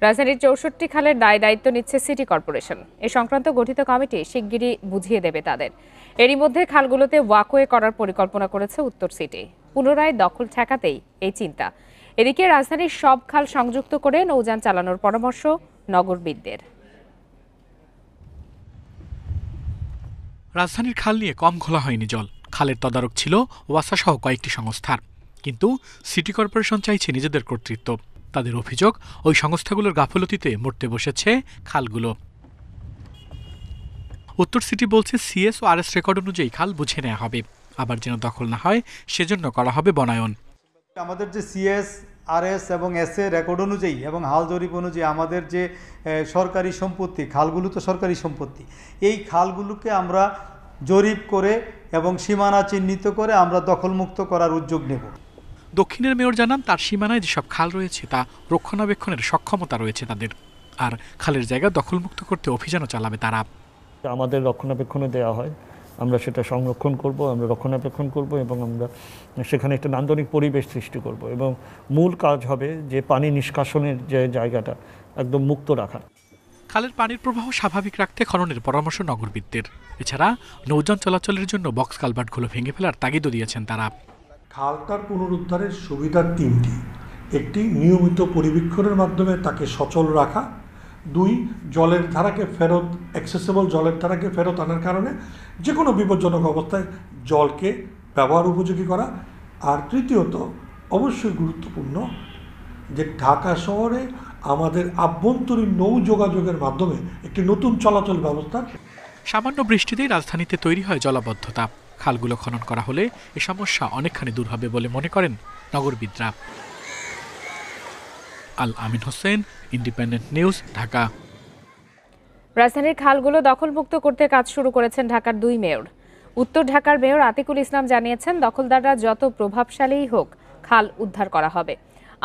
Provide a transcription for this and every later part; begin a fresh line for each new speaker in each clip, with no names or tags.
রাজধানীর ৬৪ খালের দায়িত্ব নিচ্ছে সিটি কর্পোরেশন। এ সংক্রান্ত গঠিত কমিটি শিগগিরই বুঝিয়ে দেবে তাদের। এরই মধ্যে খালগুলোতে ওয়াকওয়ে করার পরিকল্পনা করেছে উত্তর সিটি। পুনরায় দখল ঠেকাতেই এই চিন্তা। এদিকে রাজধানীর সব খাল সংযুক্ত করে নৌযান চালানোর পরামর্শ নগরবিদদের।
রাজধানীর খাল নিয়ে কম ঘোলা হয়নি জল। খালের তদারক ছিল ওয়াসা সহ কয়েকটি সংস্থার, কিন্তু সিটি কর্পোরেশন চাইছে নিজেদের কর্তৃত্ব। তাদের অভিযোগ, ওই সংস্থাগুলোর গাফলতিতে মরতে বসেছে খালগুলো। উত্তর সিটি বলছে সিএস ও আরএস রেকর্ড অনুযায়ী খাল বুঝে নেওয়া হবে, আবার যেন দখল না হয় সেজন্য করা হবে বনায়ন।
আমাদের যে সিএস আরএস এবং এসএ রেকর্ড অনুযায়ী এবং হাল জরিপ অনুযায়ী আমাদের যে সরকারি সম্পত্তি, খালগুলো তো সরকারি সম্পত্তি, এই খালগুলোকে আমরা জরিপ করে এবং সীমানা চিহ্নিত করে আমরা দখলমুক্ত করার উদ্যোগ নেব।
দক্ষিণের মেয়র জানান, তার সীমানায় যেসব খাল রয়েছে তা রক্ষণাবেক্ষণের সক্ষমতা রয়েছে তাদের, আর খালের জায়গা দখলমুক্ত করতে অভিযানও চালাবে তারা।
আমাদের রক্ষণাবেক্ষণে দেওয়া হয়, আমরা সেটা সংরক্ষণ করব, আমরা রক্ষণাবেক্ষণ করব এবং আমরা সেখানে একটা নান্দনিক পরিবেশ সৃষ্টি করব এবং মূল কাজ হবে যে পানি নিষ্কাশনের যে জায়গাটা একদম মুক্ত রাখা।
খালের পানির প্রবাহ স্বাভাবিক রাখতে খননের পরামর্শ নগরবিদদের। এছাড়া নৌযান চলাচলের জন্য বক্স কালভার্টগুলো ভেঙে ফেলার তাগিদও দিয়েছেন তারা।
খালটার পুনরুদ্ধারের সুবিধার তিনটি: একটি, নিয়মিত পরিবীক্ষণের মাধ্যমে তাকে সচল রাখা; দুই, জলের ধারাকে ফেরত, অ্যাক্সেসেবল জলের ধারাকে ফেরত আনার কারণে যে কোনো বিপজ্জনক অবস্থায় জলকে ব্যবহার উপযোগী করা; আর তৃতীয়ত, অবশ্যই গুরুত্বপূর্ণ, যে ঢাকা শহরে আমাদের আভ্যন্তরীণ নৌ যোগাযোগের মাধ্যমে একটি নতুন চলাচল ব্যবস্থা।
সামান্য বৃষ্টিতেই রাজধানীতে তৈরি হয় জলাবদ্ধতা। খালগুলো খনন করা হলে এ সমস্যা অনেকখানি দূর হবে বলে মনে করেন নগরবিদরা। আল আমিন হোসেন, ইন্ডিপেন্ডেন্ট নিউজ, ঢাকা।
রাজধানীর খালগুলো দখলমুক্ত করতে কাজ শুরু করেছেন ঢাকার 2 মেয়র। উত্তর ঢাকার মেয়র আতিকুল ইসলাম জানিয়েছেন, দখলদাররা যত প্রভাবশালীই হোক খাল উদ্ধার করা হবে।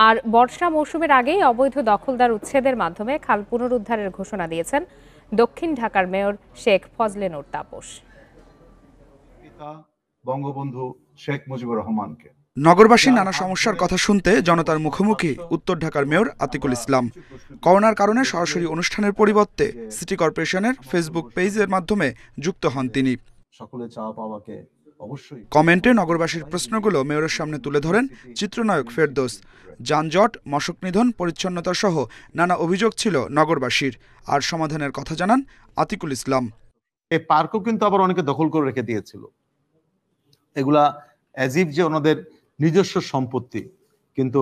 আর বর্ষা মৌসুমের আগেই অবৈধ দখলদার উচ্ছেদের মাধ্যমে খাল পুনরুদ্ধারের ঘোষণা দিয়েছেন দক্ষিণ ঢাকার মেয়র শেখ ফজলে নূর তাপস।
বঙ্গবন্ধু শেখ মুজিবুর রহমানকে।
নগরবাসীর নানা সমস্যার কথা শুনতে জনতার মুখোমুখি উত্তর ঢাকার মেয়র আতিকুল ইসলাম। করোনার কারণে সরাসরি অনুষ্ঠানের পরিবর্তে সিটি কর্পোরেশনের ফেসবুক পেজের মাধ্যমে যুক্ত হন তিনি।
সকলে চাওয়া পাওয়াকে অবশ্যই
কমেন্টে নগরবাসীর প্রশ্নগুলো মেয়রের সামনে তুলে ধরেন চিত্রনায়ক ফেরদৌস। যানজট, মশক নিধন, পরিচ্ছন্নতা সহ নানা অভিযোগ ছিল নগরবাসীর, আর সমাধানের কথা জানান আতিকুল ইসলাম।
এই পার্কও কিন্তু আবার অনেকে দখল করে রেখে দিয়েছিল। এগুলা অ্যাজিভ যে ওনাদের নিজস্ব সম্পত্তি, কিন্তু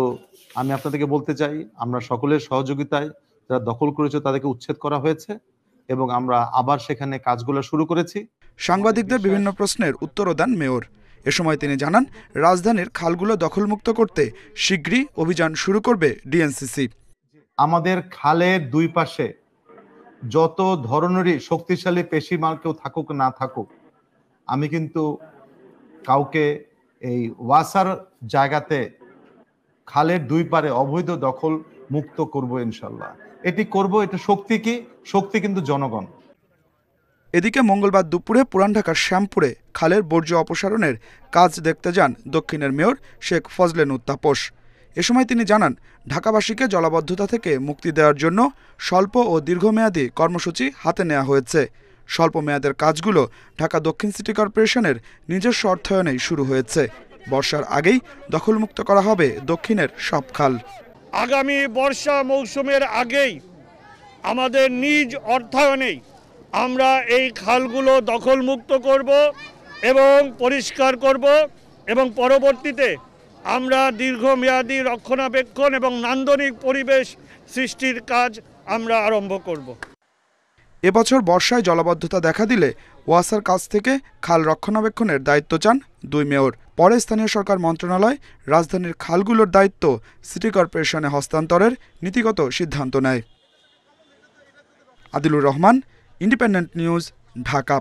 আমি আপনাদেরকে বলতে চাই, আমরা সকলের সহযোগিতায় যারা দখল করেছে তাদেরকে উচ্ছেদ করা হয়েছে এবং আমরা আবার সেখানে কাজগুলো শুরু করেছি।
সাংবাদিকদের বিভিন্ন প্রশ্নের উত্তরও দেন মেয়র। এ সময় তিনি জানান, রাজধানীর খালগুলো দখলমুক্ত করতে শীঘ্রই অভিযান শুরু করবে ডিএনসিসি।
আমাদের খালের দুই পাশে যত ধরনেরই শক্তিশালী পেশিমাল কেউ থাকুক না থাকুক, আমি কিন্তু কাউকে এই ওয়াসার জায়গাতে খালের দুই পারে অবৈধ দখল মুক্ত করব ইনশাল্লাহ। এটি করব, এটা শক্তি কি? শক্তি কিন্তু জনগণ।
এদিকে মঙ্গলবার দুপুরে পুরান ঢাকার শ্যামপুরে খালের বর্জ্য অপসারণের কাজ দেখতে যান দক্ষিণের মেয়র শেখ ফজলে নূর তাপস। এ সময় তিনি জানান, ঢাকাবাসীকে জলাবদ্ধতা থেকে মুক্তি দেওয়ার জন্য স্বল্প ও দীর্ঘমেয়াদী কর্মসূচি হাতে নেওয়া হয়েছে। স্বল্প মেয়াদের কাজগুলো ঢাকা দক্ষিণ সিটি কর্পোরেশনের নিজস্ব অর্থায়নেই শুরু হয়েছে। বর্ষার আগেই দখলমুক্ত করা হবে দক্ষিণের সব খাল।
আগামী বর্ষা মৌসুমের আগেই আমাদের নিজ অর্থায়নেই আমরা এই খালগুলো দখলমুক্ত করব এবং পরিষ্কার করব এবং পরবর্তীতে আমরা দীর্ঘমেয়াদী রক্ষণাবেক্ষণ এবং নান্দনিক পরিবেশ সৃষ্টির কাজ আমরা আরম্ভ করব।
এবছর বর্ষায় জলাবদ্ধতা দেখা দিলে ওয়াসার কাছ থেকে খাল রক্ষণাবেক্ষণের দায়িত্ব চান 2 মেয়র। পরে স্থানীয় সরকার মন্ত্রণালয় রাজধানীর খালগুলোর দায়িত্ব সিটি কর্পোরেশনে হস্তান্তরের নীতিগত সিদ্ধান্ত নেয়। Adilur Rahman, independent news, Dhaka.